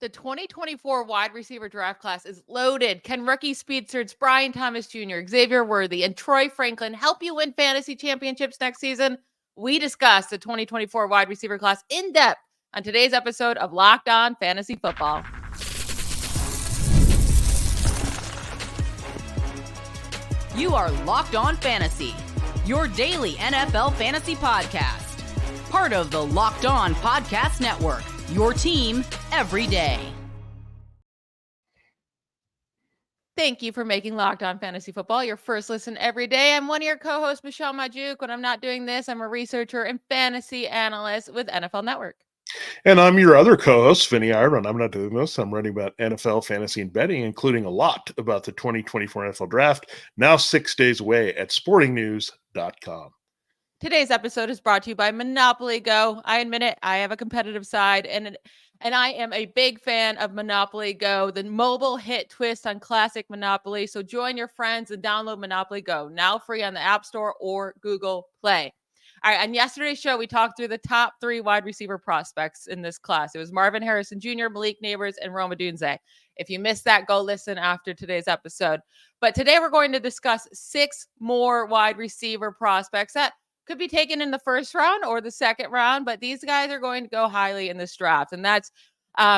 The 2024 wide receiver draft class is loaded. Can rookie speedsters Brian Thomas Jr., Xavier Worthy, and Troy Franklin help you win fantasy championships next season? We discuss the 2024 wide receiver class in depth on today's episode of Locked On Fantasy Football. You are Locked On Fantasy, your daily NFL fantasy podcast. Part of the Locked On Podcast Network, your team every day. Thank you for making Locked On Fantasy Football your first listen every day. I'm one of your co-hosts, Michelle Magdziuk. When I'm not doing this, I'm a researcher and fantasy analyst with NFL Network. And I'm your other co-host, Vinnie Iyer, and I'm not doing this. I'm writing about NFL fantasy and betting, including a lot about the 2024 NFL Draft, now 6 days away at sportingnews.com. Today's episode is brought to you by Monopoly Go. I admit it, I have a competitive side, and I am a big fan of Monopoly Go, the mobile hit twist on classic Monopoly. So join your friends and download Monopoly Go, now free on the App Store or Google Play. All right, on yesterday's show, we talked through the top 3 wide receiver prospects in this class. It was Marvin Harrison Jr., Malik Neighbors, and Rome Odunze. If you missed that, go listen after today's episode. But today we're going to discuss 6 more wide receiver prospects that could be taken in the first round or the second round, but these guys are going to go highly in this draft. And that's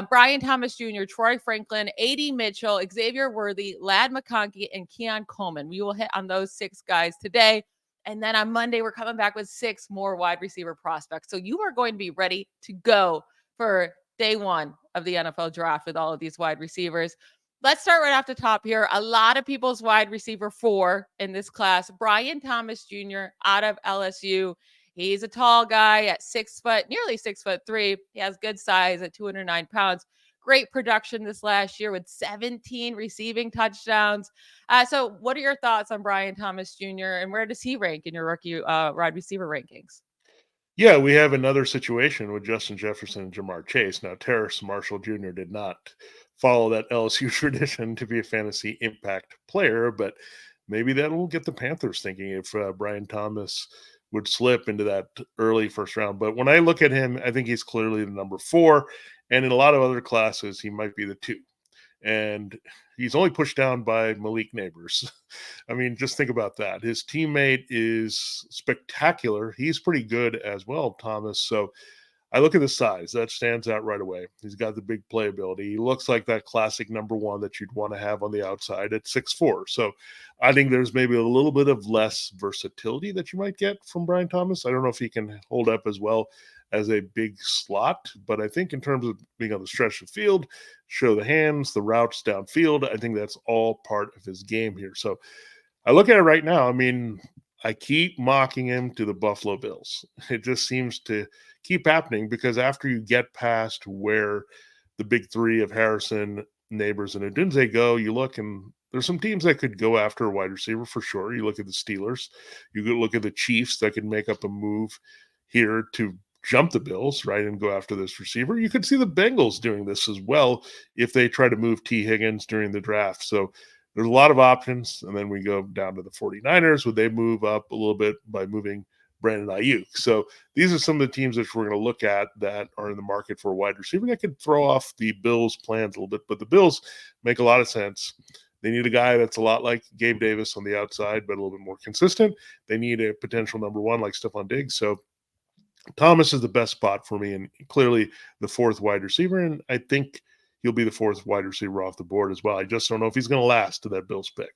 Brian Thomas Jr., Troy Franklin, A.D. Mitchell, Xavier Worthy, Lad McConkey, and Keon Coleman. We will hit on those 6 guys today. And then on Monday, we're coming back with 6 more wide receiver prospects. So you are going to be ready to go for day 1 of the NFL draft with all of these wide receivers. Let's start right off the top here. A lot of people's wide receiver 4 in this class, Brian Thomas Jr. out of LSU. He's a tall guy at 6 foot, nearly 6'3". He has good size at 209 pounds. Great production this last year with 17 receiving touchdowns. So what are your thoughts on Brian Thomas Jr. and where does he rank in your rookie wide receiver rankings? Yeah, we have another situation with Justin Jefferson and Jamar Chase. Now, Terrace Marshall Jr. did not follow that LSU tradition to be a fantasy impact player, but maybe that will get the Panthers thinking if Brian Thomas would slip into that early first round. But when I look at him, I think he's clearly the number 4, and in a lot of other classes, he might be the 2. And he's only pushed down by Malik Neighbors. I mean, just think about that. His teammate is spectacular. He's pretty good as well, Thomas. So I look at the size. That stands out right away. He's got the big playability. He looks like that classic number 1 that you'd want to have on the outside at 6'4". So I think there's maybe a little bit of less versatility that you might get from Brian Thomas. I don't know if he can hold up as well as a big slot, but I think in terms of being on the stretch of field, show the hands, the routes downfield, I think that's all part of his game here. So I look at it right now. I mean, I keep mocking him to the Buffalo Bills. It just seems to keep happening because after you get past where the big 3 of Harrison, Neighbors, and Odunze go, you look and there's some teams that could go after a wide receiver for sure. You look at the Steelers, you could look at the Chiefs that could make up a move here to jump the Bills, right, and go after this receiver. You could see the Bengals doing this as well if they try to move T. Higgins during the draft. So there's a lot of options. And then we go down to the 49ers. Would they move up a little bit by moving Brandon Ayuk? So these are some of the teams that we're going to look at that are in the market for a wide receiver that could throw off the Bills' plans a little bit. But the Bills make a lot of sense. They need a guy that's a lot like Gabe Davis on the outside, but a little bit more consistent. They need a potential number 1 like Stephon Diggs. So Thomas is the best spot for me and clearly the 4th wide receiver. And I think he'll be the 4th wide receiver off the board as well. I just don't know if he's going to last to that Bills pick.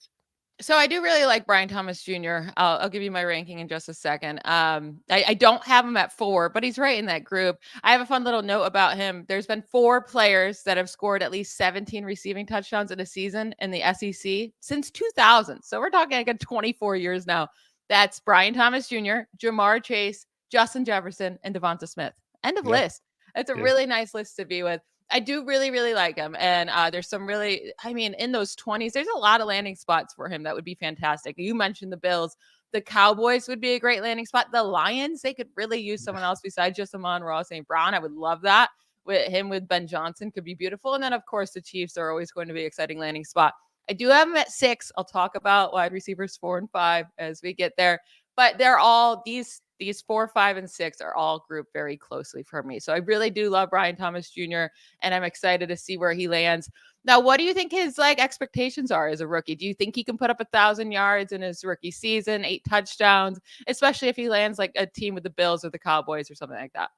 So I do really like Brian Thomas Jr. I'll give you my ranking in just a second. I don't have him at 4, but he's right in that group. I have a fun little note about him. There's been 4 players that have scored at least 17 receiving touchdowns in a season in the SEC since 2000. So we're talking like 24 years now. That's Brian Thomas Jr., Jamar Chase, Justin Jefferson, and Devonta Smith. End of list. It's a really nice list to be with. I do really, really like him. And there's some really, I mean, in those 20s, there's a lot of landing spots for him that would be fantastic. You mentioned the Bills. The Cowboys would be a great landing spot. The Lions, they could really use someone else besides just Amon-Ra St. Brown. I would love that. With Ben Johnson could be beautiful. And then, of course, the Chiefs are always going to be an exciting landing spot. I do have him at 6. I'll talk about wide receivers 4 and 5 as we get there. But they're all these these 4, 5, and 6 are all grouped very closely for me. So I really do love Brian Thomas Jr., and I'm excited to see where he lands. Now, what do you think his expectations are as a rookie? Do you think he can put up 1,000 yards in his rookie season, 8 touchdowns, especially if he lands like a team with the Bills or the Cowboys or something like that?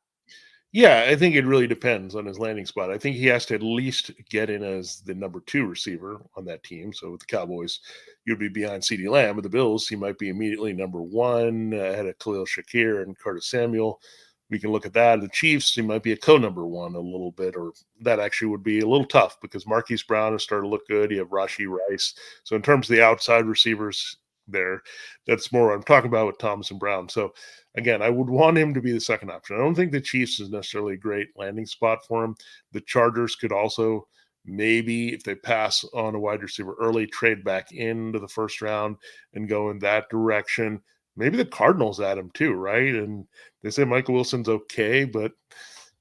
Yeah, I think it really depends on his landing spot. I think he has to at least get in as the number 2 receiver on that team. So with the Cowboys, you'd be behind CeeDee Lamb. With the Bills, he might be immediately number 1 ahead of Khalil Shakir and Curtis Samuel. We can look at that. The Chiefs, he might be a co-number 1 a little bit, or that actually would be a little tough because Marquise Brown has started to look good. You have Rashee Rice. So in terms of the outside receivers there, that's more what I'm talking about with Thomas and Brown. So again, I would want him to be the second option. I don't think the Chiefs is necessarily a great landing spot for him. The Chargers could also maybe, if they pass on a wide receiver early, trade back into the first round and go in that direction. Maybe the Cardinals at him too, right? And they say Michael Wilson's okay, but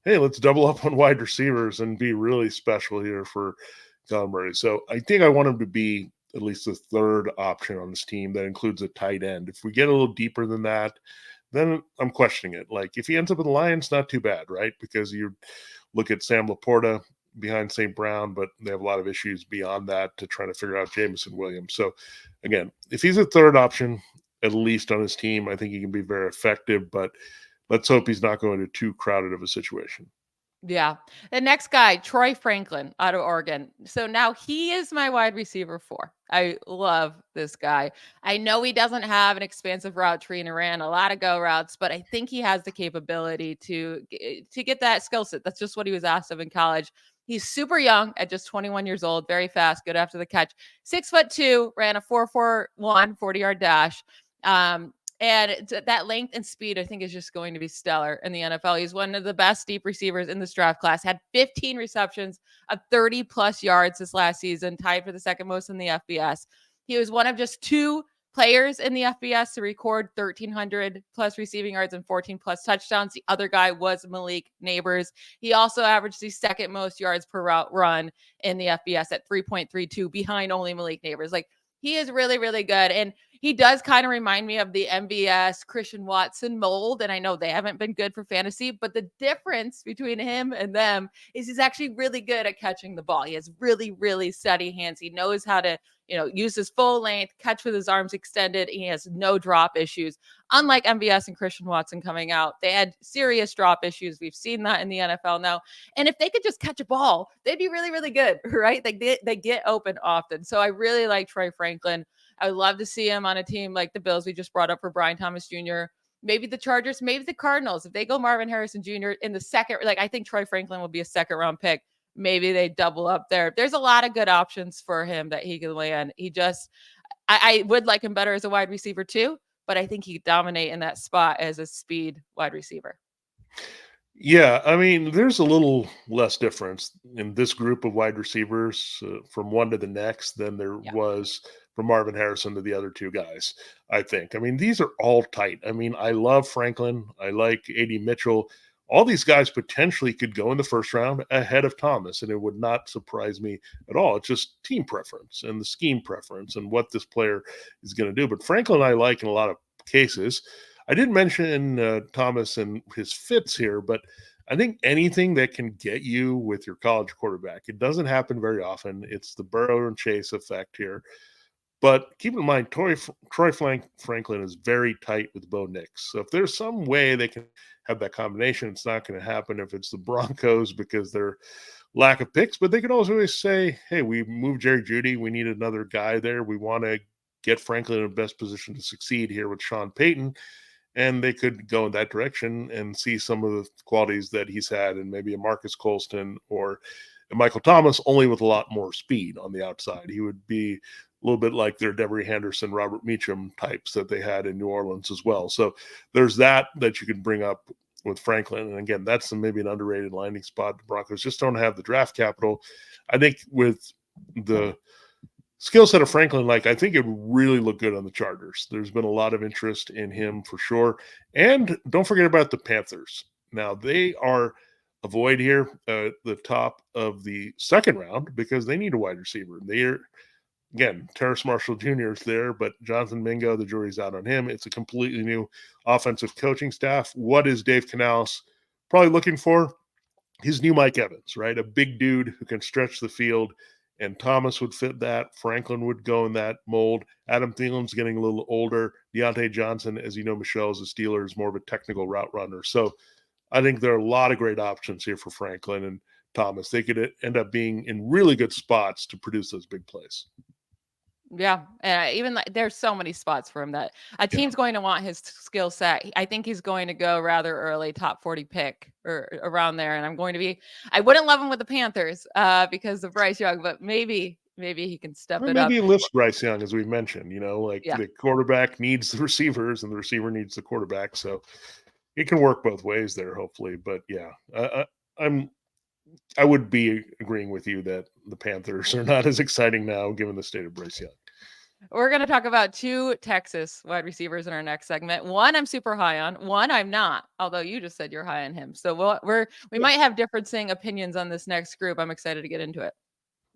hey, let's double up on wide receivers and be really special here for Kyler Murray. So I think I want him to be at least the third option on this team that includes a tight end. If we get a little deeper than that, then I'm questioning it. Like if he ends up with the Lions, not too bad, right? Because you look at Sam Laporta behind St. Brown, but they have a lot of issues beyond that to try to figure out Jameson Williams. So again, if he's a third option, at least on his team, I think he can be very effective, but let's hope he's not going to too crowded of a situation. Yeah. The next guy, Troy Franklin out of Oregon. So now he is my wide receiver 4. I love this guy. I know he doesn't have an expansive route tree and ran a lot of go routes, but I think he has the capability to get that skill set. That's just what he was asked of in college. He's super young at just 21 years old, very fast, good after the catch. 6'2", ran a 4.41 40-yard dash. And that length and speed, I think, is just going to be stellar in the NFL. He's one of the best deep receivers in this draft class. Had 15 receptions of 30-plus yards this last season, tied for the second most in the FBS. He was one of just 2 players in the FBS to record 1,300-plus receiving yards and 14-plus touchdowns. The other guy was Malik Neighbors. He also averaged the second most yards per route run in the FBS at 3.32, behind only Malik Neighbors. Like, he is really, really good. And he does kind of remind me of the MVS Christian Watson mold. And I know they haven't been good for fantasy, but the difference between him and them is he's actually really good at catching the ball. He has really, really steady hands. He knows how to, use his full length, catch with his arms extended. He has no drop issues. Unlike MVS and Christian Watson coming out, they had serious drop issues. We've seen that in the NFL now. And if they could just catch a ball, they'd be really, really good, right? They get open often. So I really like Troy Franklin. I would love to see him on a team like the Bills we just brought up for Brian Thomas Jr., maybe the Chargers, maybe the Cardinals. If they go Marvin Harrison Jr. in the second, I think Troy Franklin will be a second-round pick. Maybe they double up there. There's a lot of good options for him that he can land. I would like him better as a wide receiver too, but I think he could dominate in that spot as a speed wide receiver. Yeah, I mean, there's a little less difference in this group of wide receivers from one to the next than there was from Marvin Harrison to the other 2 guys, I think. I mean, these are all tight. I mean, I love Franklin. I like A.D. Mitchell. All these guys potentially could go in the first round ahead of Thomas, and it would not surprise me at all. It's just team preference and the scheme preference and what this player is going to do. But Franklin I like in a lot of cases. I didn't mention Thomas and his fits here, but I think anything that can get you with your college quarterback, it doesn't happen very often. It's the Burrow and Chase effect here. But keep in mind, Troy Franklin is very tight with Bo Nix. So if there's some way they can have that combination, it's not going to happen if it's the Broncos because their lack of picks. But they could also always say, hey, we moved Jerry Jeudy. We need another guy there. We want to get Franklin in the best position to succeed here with Sean Payton. And they could go in that direction and see some of the qualities that he's had in maybe a Marcus Colston or a Michael Thomas, only with a lot more speed on the outside. He would be a little bit like their Devery Henderson, Robert Meacham types that they had in New Orleans as well. So there's that you can bring up with Franklin. And again, that's maybe an underrated landing spot. The Broncos just don't have the draft capital. I think with the skill set of Franklin, I think it would really look good on the Chargers. There's been a lot of interest in him for sure. And don't forget about the Panthers. Now, they are a void here at the top of the second round because they need a wide receiver. again, Terrace Marshall Jr. is there, but Jonathan Mingo, the jury's out on him. It's a completely new offensive coaching staff. What is Dave Canales probably looking for? His new Mike Evans, right? A big dude who can stretch the field, and Thomas would fit that. Franklin would go in that mold. Adam Thielen's getting a little older. Deontay Johnson, as you know, Michelle, is a Steeler, is more of a technical route runner. So I think there are a lot of great options here for Franklin and Thomas. They could end up being in really good spots to produce those big plays. Yeah, even like there's so many spots for him that a team's going to want his skill set. I think he's going to go rather early, top 40 pick or around there. And I wouldn't love him with the Panthers because of Bryce Young, but maybe he can step Or it maybe up. he lifts Bryce Young, as we mentioned. Yeah. The quarterback needs the receivers and the receiver needs the quarterback. So it can work both ways there, hopefully. But yeah, I would be agreeing with you that the Panthers are not as exciting now, given the state of Bryce Young. We're going to talk about two Texas wide receivers in our next segment. One I'm super high on, one I'm not, although you just said you're high on him. So we might have differing opinions on this next group. I'm excited to get into it.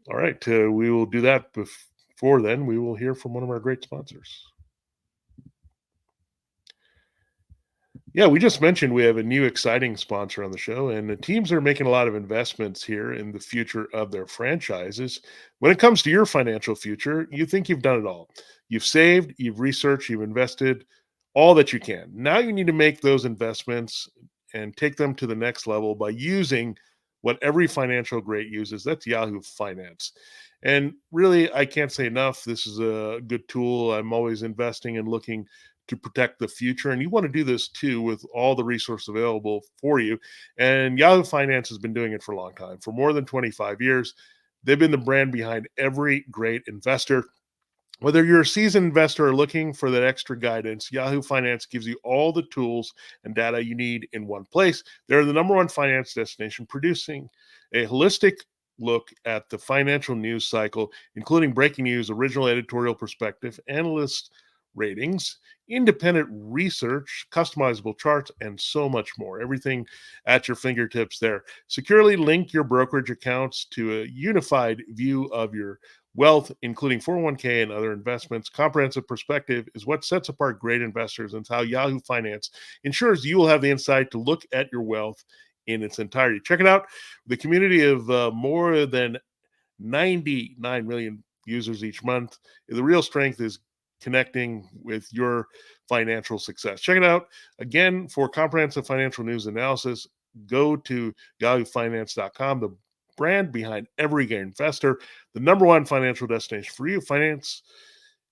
All right. We will do that. Before then, we will hear from one of our great sponsors. Yeah, we just mentioned we have a new exciting sponsor on the show, and the teams are making a lot of investments here in the future of their franchises. When it comes to your financial future, you think you've done it all. You've saved, you've researched, you've invested all that you can. Now you need to make those investments and take them to the next level by using what every financial great uses. That's Yahoo Finance. And really, I can't say enough. This is a good tool. I'm always investing and looking to protect the future. And you want to do this too with all the resources available for you. And Yahoo Finance has been doing it for a long time, for more than 25 years. They've been the brand behind every great investor. Whether you're a seasoned investor or looking for that extra guidance, Yahoo Finance gives you all the tools and data you need in one place. They're the number one finance destination, producing a holistic look at the financial news cycle, including breaking news, original editorial perspective, analyst ratings, independent research, customizable charts, and so much more. Everything at your fingertips there. Securely link your brokerage accounts to a unified view of your wealth, including 401k and other investments. Comprehensive perspective is what sets apart great investors, and it's how Yahoo Finance ensures you will have the insight to look at your wealth in its entirety. Check it out. The community of more than 99 million users each month. The real strength is connecting with your financial success. Check it out. Again, for comprehensive financial news analysis, go to yahoofinance.com, the brand behind every great investor, the number one financial destination for you, finance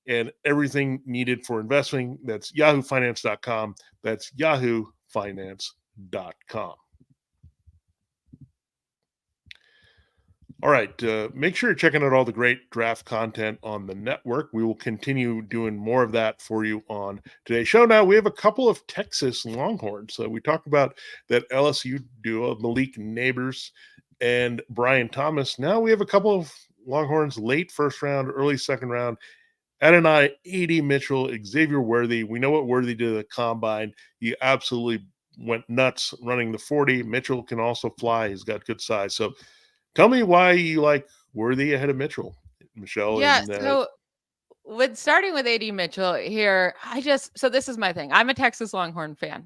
and everything needed for investing. That's yahoofinance.com. That's yahoofinance.com. All right. Make sure you're checking out all the great draft content on the network. We will continue doing more of that for you on today's show. Now, we have a couple of Texas Longhorns. We talked about that LSU duo, Malik Neighbors and Brian Thomas. Now we have a couple of Longhorns, late first round, early second round. Adonai, A.D. Mitchell, Xavier Worthy. We know what Worthy did at the combine. He absolutely went nuts running the 40. Mitchell can also fly. He's got good size. So tell me why you like Worthy ahead of Mitchell, Michelle. Yeah. And So starting with AD Mitchell here, so this is my thing. I'm a Texas Longhorn fan.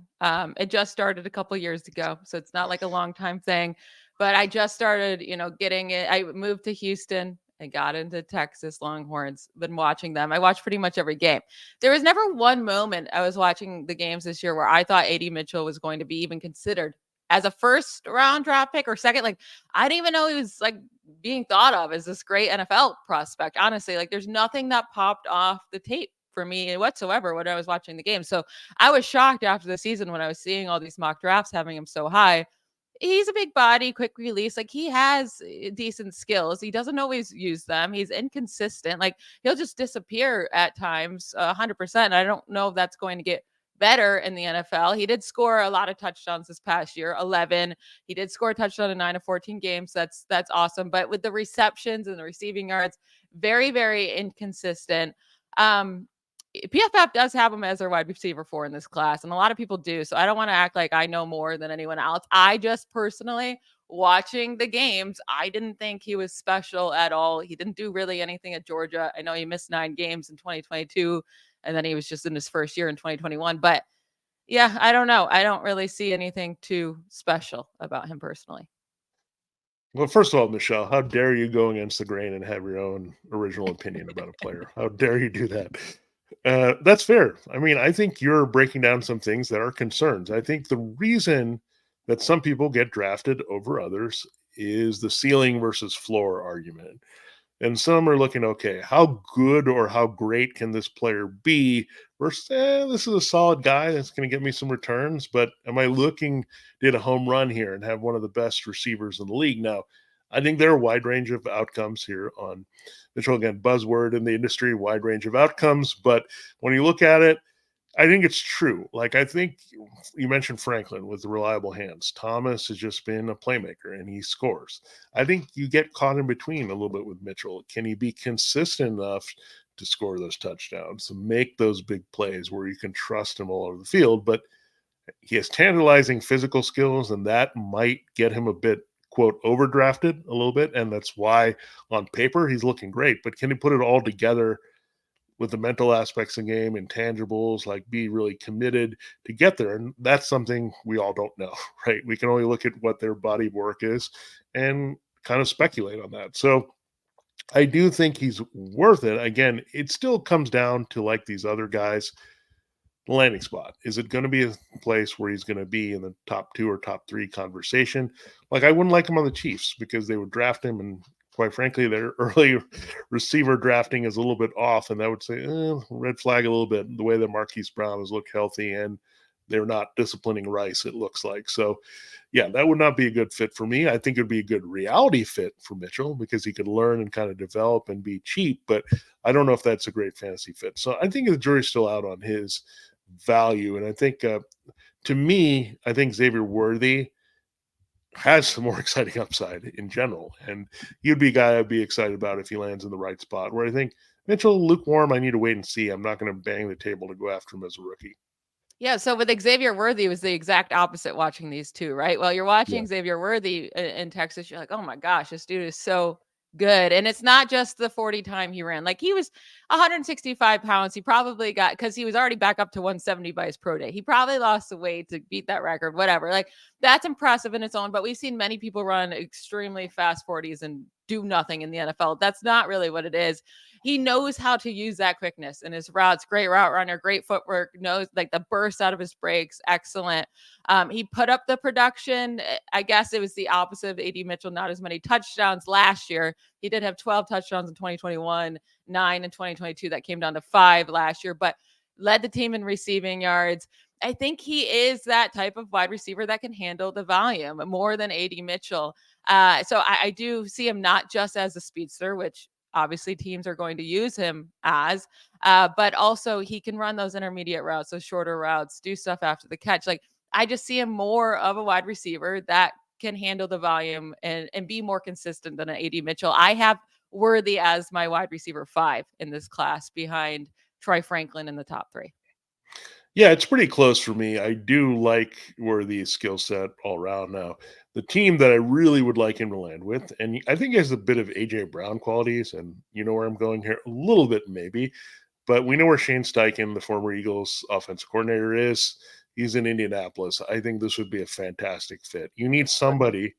It just started a couple years ago, so it's not like a long time thing, but I just started, getting it. I moved to Houston and got into Texas Longhorns, been watching them. I watched pretty much every game. There was never one moment I was watching the games this year where I thought AD Mitchell was going to be even considered as a first round draft pick or second. Like, I didn't even know he was like being thought of as this great NFL prospect. Honestly, like there's nothing that popped off the tape for me whatsoever when I was watching the game. So I was shocked after the season when I was seeing all these mock drafts having him so high. He's a big body, quick release. Like he has decent skills. He doesn't always use them. He's inconsistent. Like he'll just disappear at times, 100%. I don't know if that's going to get better in the NFL. He did score a lot of touchdowns this past year, 11. He did score a touchdown in 9 of 14 games. That's awesome. But with the receptions and the receiving yards, very, very inconsistent. PFF does have him as their wide receiver 4 in this class, and a lot of people do. So I don't want to act like I know more than anyone else. I just personally watching the games, I didn't think he was special at all. He didn't do really anything at Georgia. I know he missed 9 games in 2022, and then he was just in his first year in 2021. But yeah, I don't know. I don't really see anything too special about him personally. Well, first of all, Michelle, how dare you go against the grain and have your own original opinion about a player? How dare you do that? That's fair. I mean, I think you're breaking down some things that are concerns. I think the reason that some people get drafted over others is the ceiling versus floor argument. And some are looking, okay, how good or how great can this player be versus, this is a solid guy that's going to get me some returns. But am I looking, did a home run here and have one of the best receivers in the league? Now, I think there are a wide range of outcomes here on Mitchell. Again, buzzword in the industry, wide range of outcomes. But when you look at it, I think it's true. Like, I think you mentioned Franklin with the reliable hands. Thomas has just been a playmaker and he scores. I think you get caught in between a little bit with Mitchell. Can he be consistent enough to score those touchdowns, to make those big plays where you can trust him all over the field? But he has tantalizing physical skills, and that might get him a bit, quote, overdrafted a little bit. And that's why on paper he's looking great. But can he put it all together with the mental aspects of the game, intangibles, like be really committed to get there? And that's something we all don't know, right? We can only look at what their body of work is and kind of speculate on that. So I do think he's worth it. Again, it still comes down to, like these other guys, the landing spot. Is it going to be a place where he's going to be in the top 2 or top 3 conversation? Like, I wouldn't like him on the Chiefs because they would draft him, and quite frankly, their early receiver drafting is a little bit off, and that would say, red flag a little bit, the way that Marquise Brown has looked healthy, and they're not disciplining Rice, it looks like. So, yeah, that would not be a good fit for me. I think it would be a good reality fit for Mitchell because he could learn and kind of develop and be cheap, but I don't know if that's a great fantasy fit. So I think the jury's still out on his value. And I think, to me, I think Xavier Worthy has some more exciting upside in general. And he'd be a guy I'd be excited about if he lands in the right spot, where I think Mitchell, lukewarm, I need to wait and see. I'm not going to bang the table to go after him as a rookie. Yeah, so with Xavier Worthy, it was the exact opposite watching these two, right? Well, you're Yeah. watching Xavier Worthy in Texas, you're like, oh my gosh, this dude is so good. And it's not just the 40 time he ran. Like, he was 165 pounds. He probably got, because he was already back up to 170 by his pro day. He probably lost the weight to beat that record, whatever. Like, that's impressive in its own. But we've seen many people run extremely fast 40s and do nothing in the NFL. That's not really what it is. He knows how to use that quickness in his routes. Great route runner, great footwork, knows like the burst out of his breaks. Excellent. He put up the production. I guess it was the opposite of AD Mitchell, not as many touchdowns last year. He did have 12 touchdowns in 2021, 9 in 2022. That came down to 5 last year, but led the team in receiving yards. I think he is that type of wide receiver that can handle the volume more than AD Mitchell. So I do see him not just as a speedster, which obviously teams are going to use him as, but also he can run those intermediate routes, those shorter routes, do stuff after the catch. Like, I just see him more of a wide receiver that can handle the volume and be more consistent than an AD Mitchell. I have Worthy as my wide receiver 5 in this class behind Troy Franklin in the top 3. Yeah, it's pretty close for me. I do like Worthy's skill set all around. Now, the team that I really would like him to land with, and I think he has a bit of AJ Brown qualities, and you know where I'm going here a little bit, maybe, but we know where Shane Steichen, the former Eagles offensive coordinator, is. He's in Indianapolis. I think this would be a fantastic fit. You need somebody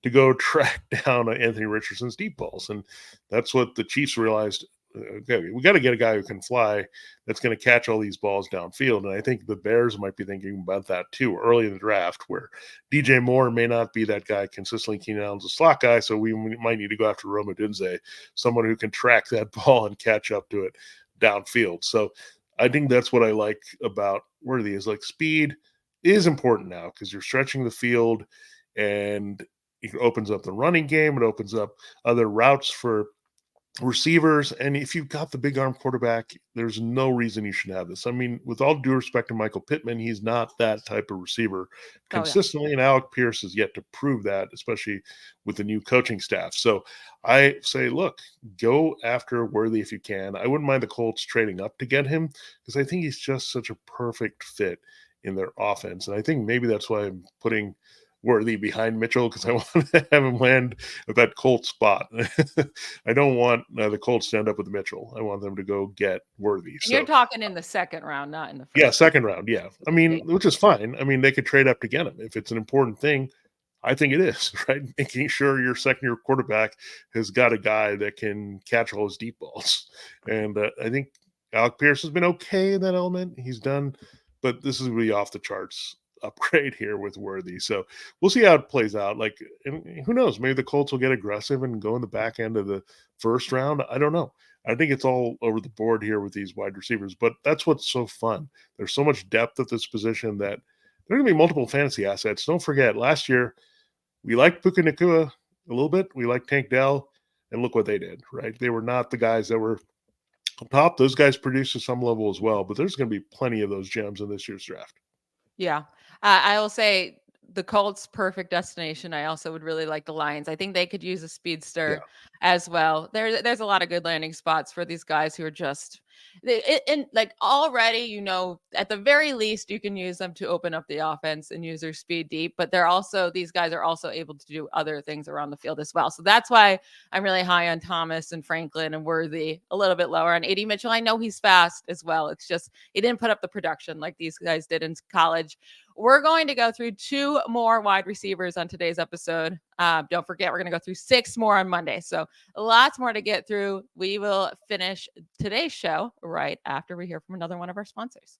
to go track down Anthony Richardson's deep balls, and that's what the Chiefs realized. Okay, we got to get a guy who can fly, that's going to catch all these balls downfield. And I think the Bears might be thinking about that too early in the draft, where DJ Moore may not be that guy consistently. Keenan Allen's a slot guy, so we might need to go after Rome Odunze, someone who can track that ball and catch up to it downfield. So I think that's what I like about Worthy, is like speed is important now because you're stretching the field, and it opens up the running game. It opens up other routes for receivers. And if you've got the big arm quarterback, there's no reason you should have this. I mean, with all due respect to Michael Pittman, he's not that type of receiver consistently. And Alec Pierce has yet to prove that, especially with the new coaching staff. So I say, look, go after Worthy if you can. I wouldn't mind the Colts trading up to get him because I think he's just such a perfect fit in their offense. And I think maybe that's why I'm putting Worthy behind Mitchell because I want to have him land at that Colts spot. I don't want the Colts to end up with Mitchell. I want them to go get Worthy. And So you're talking in the second round, not in the first. yeah, second round. Yeah. I mean, Yeah. which is fine. I mean, they could trade up to get him if it's an important thing. I think it is, right? Making sure your second year quarterback has got a guy that can catch all his deep balls. And I think Alec Pierce has been okay in that element. He's done, but this is really off the charts upgrade here with Worthy. So we'll see how it plays out. Like, and who knows? Maybe the Colts will get aggressive and go in the back end of the first round. I don't know. I think it's all over the board here with these wide receivers, but that's what's so fun. There's so much depth at this position that there are going to be multiple fantasy assets. Don't forget, last year we liked Puka Nacua a little bit. We liked Tank Dell, and look what they did, right? They were not the guys that were on top. Those guys produced to some level as well, but there's going to be plenty of those gems in this year's draft. Yeah. I will say the Colts perfect destination. I also would really like the Lions. I think they could use a speedster as well. There's a lot of good landing spots for these guys who are just and like already, you know, at the very least you can use them to open up the offense and use their speed deep, but these guys are also able to do other things around the field as well. So that's why I'm really high on Thomas and Franklin and Worthy, a little bit lower on AD Mitchell. I know he's fast as well. It's just he didn't put up the production like these guys did in college. We're going to go through 2 more wide receivers on today's episode. Don't forget, we're going to go through 6 more on Monday. So lots more to get through. We will finish today's show right after we hear from another one of our sponsors.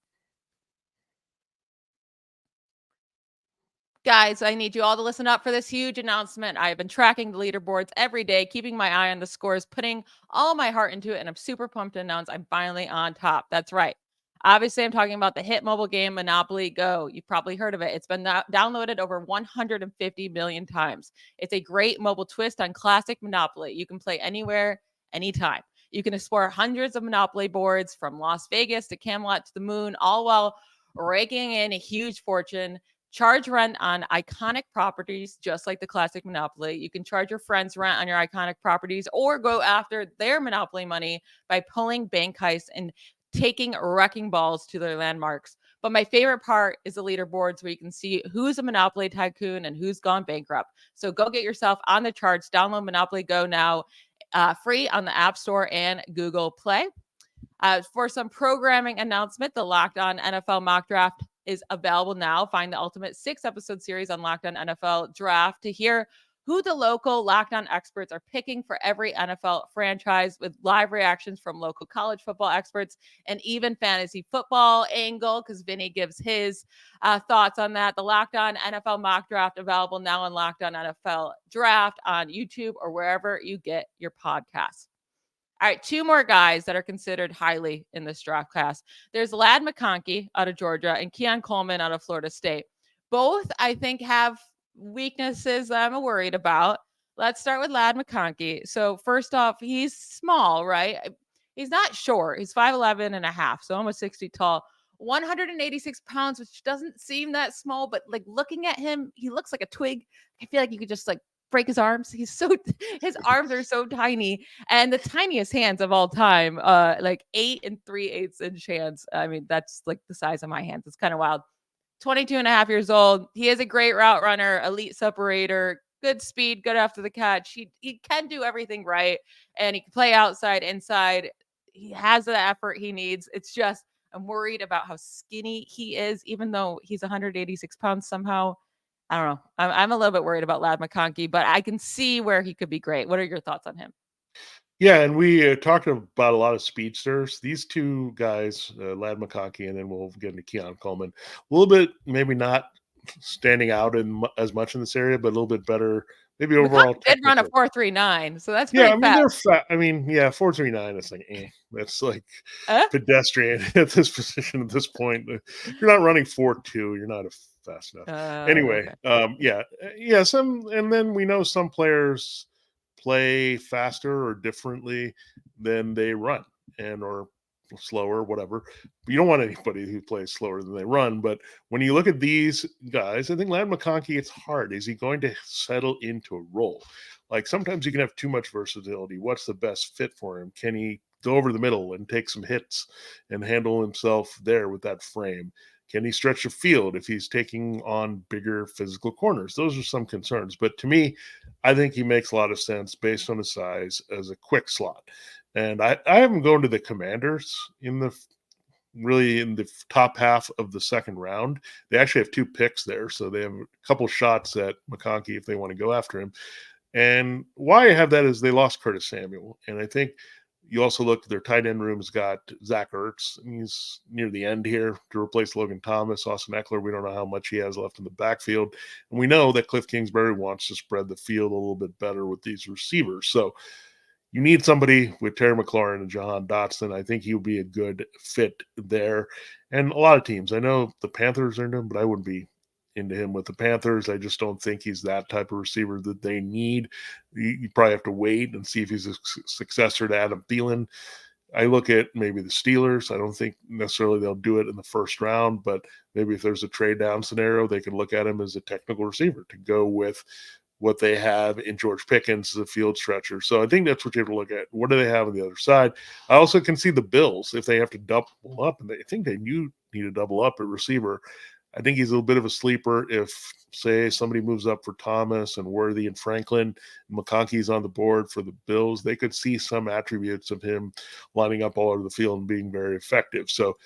Guys, I need you all to listen up for this huge announcement. I have been tracking the leaderboards every day, keeping my eye on the scores, putting all my heart into it, and I'm super pumped to announce I'm finally on top. That's right. Obviously, I'm talking about the hit mobile game Monopoly Go. You've probably heard of it. It's been downloaded over 150 million times. It's a great mobile twist on classic Monopoly. You can play anywhere, anytime. You can explore hundreds of Monopoly boards from Las Vegas to Camelot to the moon, all while raking in a huge fortune. Charge rent on iconic properties, just like the classic Monopoly. You can charge your friends rent on your iconic properties or go after their Monopoly money by pulling bank heists and taking wrecking balls to their landmarks. But my favorite part is the leaderboards where you can see who's a Monopoly tycoon and who's gone bankrupt. So go get yourself on the charts. Download Monopoly Go now, free on the App Store and Google Play. For some programming announcement, the Locked On NFL Mock Draft is available now. Find the ultimate 6-episode series on Locked On NFL Draft to hear who the local Locked On experts are picking for every NFL franchise, with live reactions from local college football experts and even fantasy football angle, because Vinnie gives his thoughts on that. The Locked On NFL Mock Draft available now on Locked On NFL Draft on YouTube or wherever you get your podcasts. All right, 2 more guys that are considered highly in this draft class. There's Lad McConkey out of Georgia and Keon Coleman out of Florida State. Both, I think, have weaknesses that I'm worried about. Let's start with Lad McConkey. So first off, he's small, right? He's not short. He's 5'11 and a half, so almost 6 feet tall. 186 pounds, which doesn't seem that small, but like looking at him, he looks like a twig. I feel like you could just like break his arms. His arms are so tiny, and the tiniest hands of all time, like 8 3/8 inch hands. I mean, that's like the size of my hands. It's kind of wild. 22 and a half years old. He is a great route runner, elite separator, good speed, good after the catch. He can do everything right, and he can play outside, inside. He has the effort he needs. It's just I'm worried about how skinny he is, even though he's 186 pounds somehow. I don't know. I'm a little bit worried about Lad McConkey, but I can see where he could be great. What are your thoughts on him? Yeah, and we talked about a lot of speedsters. These 2 guys, Lad McConkey, and then we'll get into Keon Coleman. A little bit, maybe not standing out as much in this area, but a little bit better, maybe overall. McConkey did run a 4.39, so that's Yeah, pretty I mean fast. they're fat. I mean, yeah, 4.39. It's like, that's like pedestrian at this position at this point. If you're not running 4.2, you're not fast enough. Anyway, Okay. and then we know some players play faster or differently than they run or slower, whatever. You don't want anybody who plays slower than they run. But when you look at these guys, I think Lad McConkey, it's hard. Is he going to settle into a role? Like sometimes you can have too much versatility. What's the best fit for him? Can he go over the middle and take some hits and handle himself there with that frame? Can he stretch the field if he's taking on bigger physical corners? Those are some concerns. But to me, I think he makes a lot of sense based on his size as a quick slot. And I have him going to the Commanders in the top half of the second round. They actually have 2 picks there, so they have a couple shots at McConkey if they want to go after him. And why I have that is they lost Curtis Samuel. And I think you also look at their tight end room's got Zach Ertz, and he's near the end here to replace Logan Thomas. Austin Eckler, we don't know how much he has left in the backfield. And we know that Cliff Kingsbury wants to spread the field a little bit better with these receivers. So you need somebody with Terry McLaurin and Jahan Dotson. I think he'll be a good fit there. And a lot of teams, I know the Panthers are into him, but I wouldn't be into him with the Panthers. I just don't think he's that type of receiver that they need. You probably have to wait and see if he's a successor to Adam Thielen. I look at maybe the Steelers. I don't think necessarily they'll do it in the first round, but maybe if there's a trade down scenario, they can look at him as a technical receiver to go with what they have in George Pickens as a field stretcher. So I think that's what you have to look at. What do they have on the other side? I also can see the Bills, if they have to double up, and I think they need to double up at receiver. I think he's a little bit of a sleeper if, say, somebody moves up for Thomas and Worthy and Franklin, and McConkey's on the board for the Bills. They could see some attributes of him lining up all over the field and being very effective. So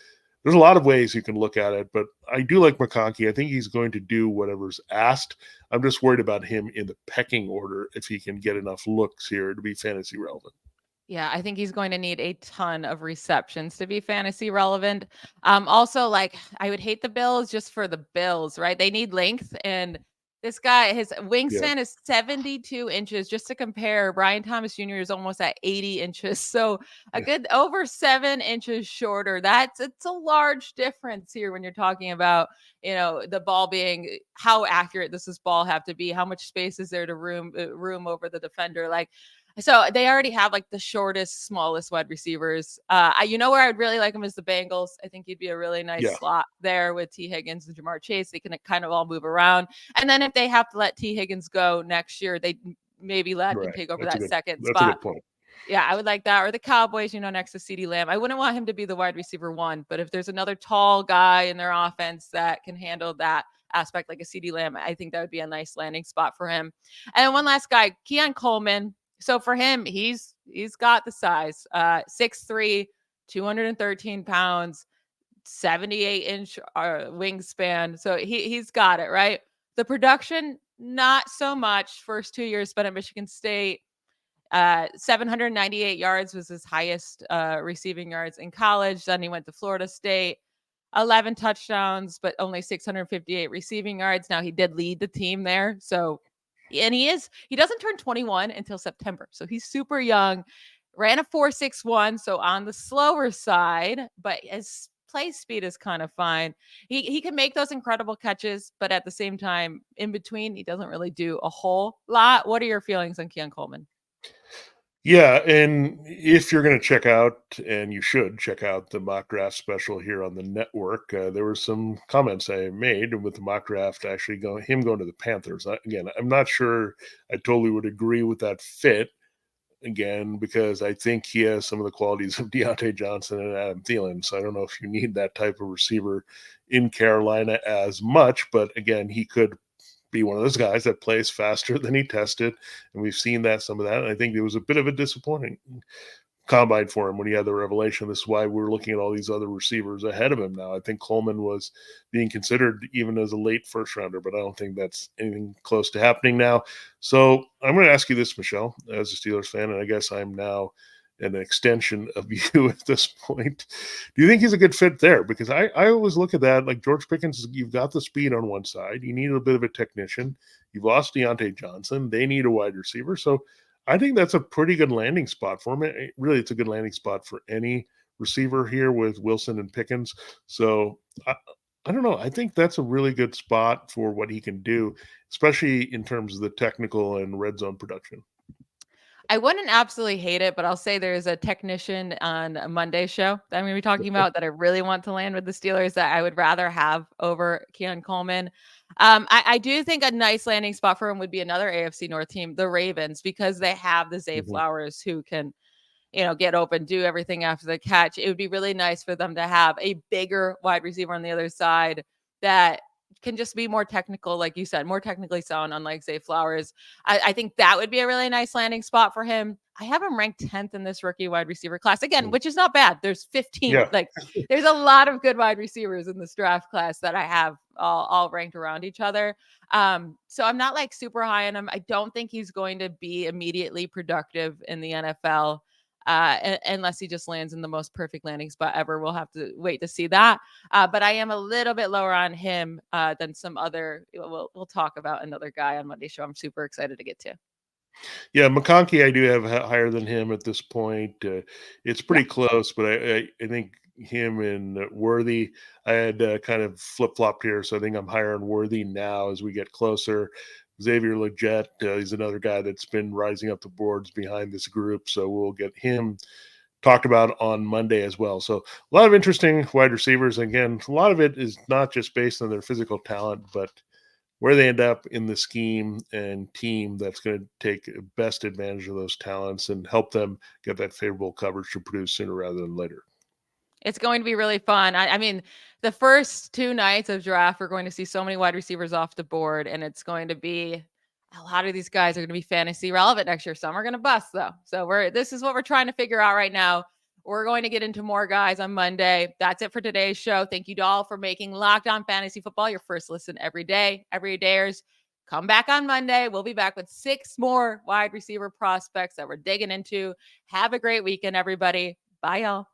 there's a lot of ways you can look at it, but I do like McConkey. I think he's going to do whatever's asked. I'm just worried about him in the pecking order if he can get enough looks here to be fantasy relevant. Yeah, I think he's going to need a ton of receptions to be fantasy relevant. Also, like, I would hate the Bills just for the Bills, right? They need length, and this guy, his wingspan is 72 inches. Just to compare, Brian Thomas Jr. is almost at 80 inches, so a good over 7 inches shorter. It's a large difference here when you're talking about, the ball being, how accurate does this ball have to be? How much space is there to room over the defender? Like, so they already have like the shortest, smallest wide receivers. Where I would really like him is the Bengals. I think he'd be a really nice slot there with T. Higgins and Jamar Chase. They can kind of all move around. And then if they have to let T. Higgins go next year, they maybe let him take over that second spot. That's a good point. Yeah, I would like that. Or the Cowboys, next to CeeDee Lamb. I wouldn't want him to be the wide receiver 1, but if there's another tall guy in their offense that can handle that aspect, like a CeeDee Lamb, I think that would be a nice landing spot for him. And one last guy, Keon Coleman. So for him, he's got the size, 6'3", 213 pounds, 78-inch wingspan. So he's got it, right? The production, not so much. First 2 years spent at Michigan State, 798 yards was his highest receiving yards in college. Then he went to Florida State, 11 touchdowns, but only 658 receiving yards. Now he did lead the team there. So, and he doesn't turn 21 until September. So he's super young, ran a 4.61. So on the slower side, but his play speed is kind of fine. He can make those incredible catches, but at the same time, in between, he doesn't really do a whole lot. What are your feelings on Keon Coleman? Yeah, and if you're going to check out, and you should check out the mock draft special here on the network, there were some comments I made with the mock draft actually going to the Panthers. Again, I'm not sure I totally would agree with that fit, again, because I think he has some of the qualities of Deontay Johnson and Adam Thielen. So I don't know if you need that type of receiver in Carolina as much, but again, he could be one of those guys that plays faster than he tested, and we've seen some of that. And I think it was a bit of a disappointing combine for him when he had the revelation. This is why we're looking at all these other receivers ahead of him now. I think Coleman was being considered even as a late first rounder, but I don't think that's anything close to happening now. So I'm going to ask you this, Michelle, as a Steelers fan, and I guess I'm now an extension of you at this point. Do you think he's a good fit there? Because I always look at that, like George Pickens, you've got the speed on one side. You need a bit of a technician. You've lost Deontay Johnson. They need a wide receiver. So I think that's a pretty good landing spot for him. Really, it's a good landing spot for any receiver here with Wilson and Pickens. So I don't know. I think that's a really good spot for what he can do, especially in terms of the technical and red zone production. I wouldn't absolutely hate it, but I'll say there's a technician on a Monday show that I'm going to be talking about that I really want to land with the Steelers that I would rather have over Keon Coleman. I do think a nice landing spot for him would be another AFC North team, the Ravens, because they have the Zay Flowers who can get open, do everything after the catch. It would be really nice for them to have a bigger wide receiver on the other side that can just be more technical, like you said, more technically sound, unlike Zay Flowers. I think that would be a really nice landing spot for him. I have him ranked 10th in this rookie wide receiver class again, which is not bad. There's 15, Yeah. like there's a lot of good wide receivers in this draft class that I have all ranked around each other. So I'm not like super high on him. I don't think he's going to be immediately productive in the NFL. Unless he just lands in the most perfect landing spot ever. We'll have to wait to see that. But I am a little bit lower on him than some other. We'll talk about another guy on Monday's show. I'm super excited to get to. Yeah, McConkey, I do have higher than him at this point. It's pretty close, but I think him and Worthy, I had kind of flip flopped here, so I think I'm higher on Worthy now as we get closer. Xavier Leggett, he's another guy that's been rising up the boards behind this group, so we'll get him talked about on Monday as well. So a lot of interesting wide receivers. Again, a lot of it is not just based on their physical talent, but where they end up in the scheme and team that's going to take best advantage of those talents and help them get that favorable coverage to produce sooner rather than later. It's going to be really fun. I mean, the first 2 nights of draft, we're going to see so many wide receivers off the board, and it's going to be a lot of these guys are going to be fantasy relevant next year. Some are going to bust though. So this is what we're trying to figure out right now. We're going to get into more guys on Monday. That's it for today's show. Thank you to all for making Locked On Fantasy Football your first listen every day. Every dayers, come back on Monday. We'll be back with 6 more wide receiver prospects that we're digging into. Have a great weekend, everybody. Bye, y'all.